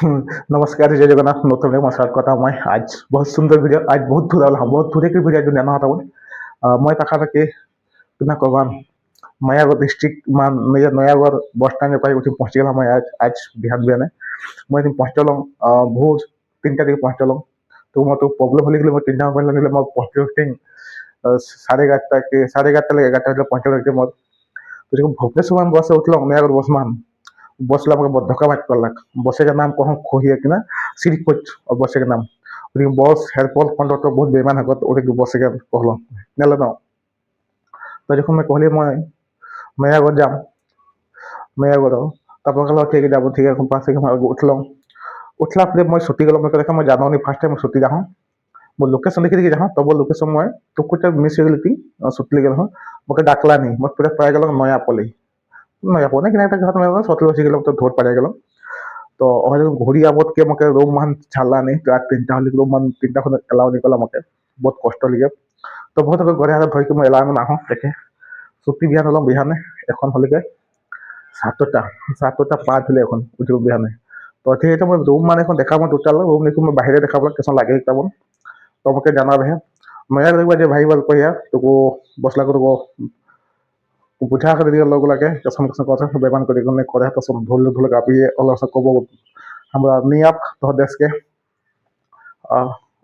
नमस्कार जय जगन्नाथ नतुन एक मसाला कथा मैं आज बहुत सुंदर वीडियो आज बहुत धूल बहुत धूरे की वीडियो जो नेना होता मैं पाखापाखि तुना कबान नयागढ़ डिस्ट्रिक्ट मान नयागढ़ बस स्टैंड पे पहुंची गला मैं आज बिहान बिहान मैं पहुंचल भोर 3टा दिखे पहुंचल तो मैं तो प्रॉब्लम होली मैं 3टा मोबाइल मैं पहुंचे 11:30 के 11:30 पहुंचल मोर तो जब भुवनेश्वर मान बस उठल नयागढ़ बस मान बस धक्का मार पड़ल बस का नाम कह खोही कि सिरी कोच और बस का नाम बस हेल्पल कंडक्टर बहुत बेमान हकत बस के कहल नेल न तो जो मैं कहली मैं नयागढ़ जाम नयागढ़ तब कहल ठीक है जब ठीक है पास उठल उठला मैं छुट्टी गल मैं देखा मैं जाना नहीं फार्स्ट टाइम छुट्टी जाऊँ मैं लोकेशन देखी देखी जाऊँ तब लोकेशन मैं टुकुट मिस हो गई छुट्टी गल मैं डाकला नहीं मैं पूरा पाई गल नया पलि नया पने कि घर में सतल बसी गल तो धोर पाई गल तो घूरी आबद के मके रूम मान छाला नहीं तो 3टा रूम मान 3टा खन एलाव नहीं कला मके बहुत कष्ट लगे तो बहुत घरे हाथ धोई मैं एलाव ना देखे छुट्टी बिहान हल बिहाने एन हलिके 7टा 5 एन उठो बिहाने तो ठीक है मैं रूम मान देखा टोटाल रूम देखो मैं बाहर देखा कैसा लगे तब तो मके जाना रहे मैं देखा भाई बाल कह तो बसला को बुझा कर दिया लोग लगे कसम कसम कथा बेमान कर करे तो सब धुल धुल कापी अलग से कब हमरा नहीं आप तो देश के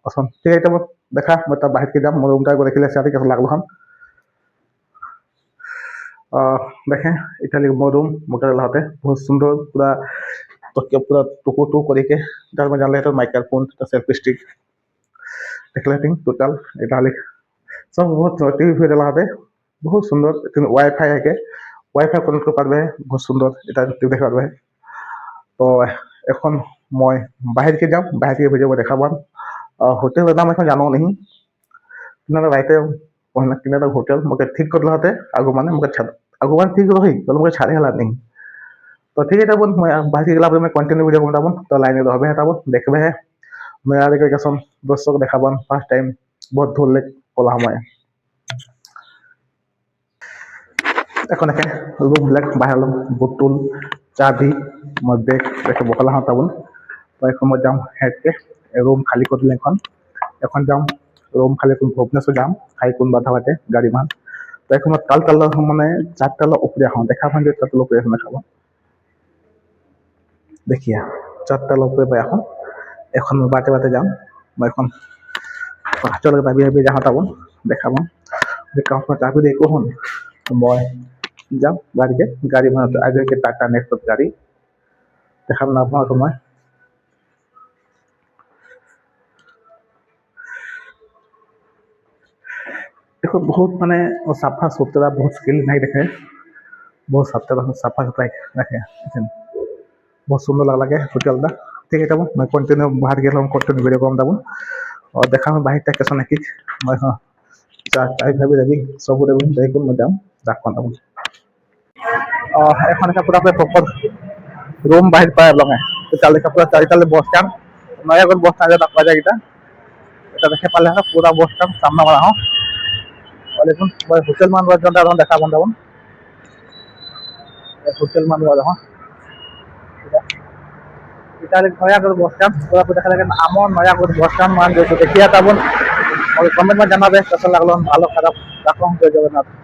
असम ठीक है देखा मैं तब बाहर के जाम मैं रूम टाइप देखिले से कैसा लागल हम देखें इटाली मो रूम मोटे लहते बहुत सुंदर पूरा तो पूरा टुकु टुक करके में जानले तो माइक्रोफोन सेल्फी स्टिक देखले टोटाल इटाली सब बहुत टीवी लहते बहुत सुंदर वाईफाई है के वाईफाई कनेक्ट कर पारे बहुत सुंदर इटा देखा पारे तो एन मैं बाहर के जाऊँ बाहर के भिडियो देखा पान होटेल नाम एन जानो नहीं कि राइते कि होटेल मैं ठीक कर लहते आगो माने आगो मान ठीक रही तो मैं छाड़े हला नहीं तो ठीक है मैं बाहर के गला मैं कंटिन्यू वीडियो बनाबन तो लाइन रहे है तब देखबे है मैं कैसन दर्शक देखा पान फर्स्ट टाइम बहुत धोल कला मैं এখন একে রুমবিলাক বাহিৰ বুটুল চাবি মই বেগ দেখে বকলা हाँ तब तो এখন मैं जाम हेड के रूम खाली कर दिले এখন जाम रूम खाली भुवनेश्वर जाम खाई कौन बाधा बाटे गाड़ी मान तो এখন मैं ताल मैंने 4 ऊपर हाँ देखा पान 4 ऊपर देखा देखिए 4 ऊपर पे এখন मैं बाटे बाटे जाम मैं এখন चल भाभी भाभी जहाँ तब देखा देखा चाबी देखो हन मैं जाम गाड़ी में आगे के टाटा नेक्सट गाड़ी देखा ना तो मैं देखो बहुत माने साफा सुथरा बहुत स्किल नहीं देखे बहुत साफा सुथरा रखे बहुत सुंदर लगे होटेल दा ठीक है तब मैं कंटिन्यू बाहर गया कंटिन्यू वीडियो कम तब और देखा मैं बाहर कैसा नहीं मैं हाँ भाभी देवी सब देवी देखो मैं जाऊँ राख तब এখন पूरा प्रपर रूम बाहर पाए लगे चल देखा पूरा चारिटाले bus stand Nayagarh bus stand तक जाए এটা দেখে পালে पूरा बस स्टैंड सामना वाला हाँ और देखो मैं होटल मान देखा बन तब होटल मान हाँ इटाली नयागढ़ बस स्टैंड पूरा देखा लगे आम नयागढ़ बस स्टैंड मान जो देखिए तब और कमेंट में जाना कैसा लगल भालो खराब राखो जय जगन्नाथ।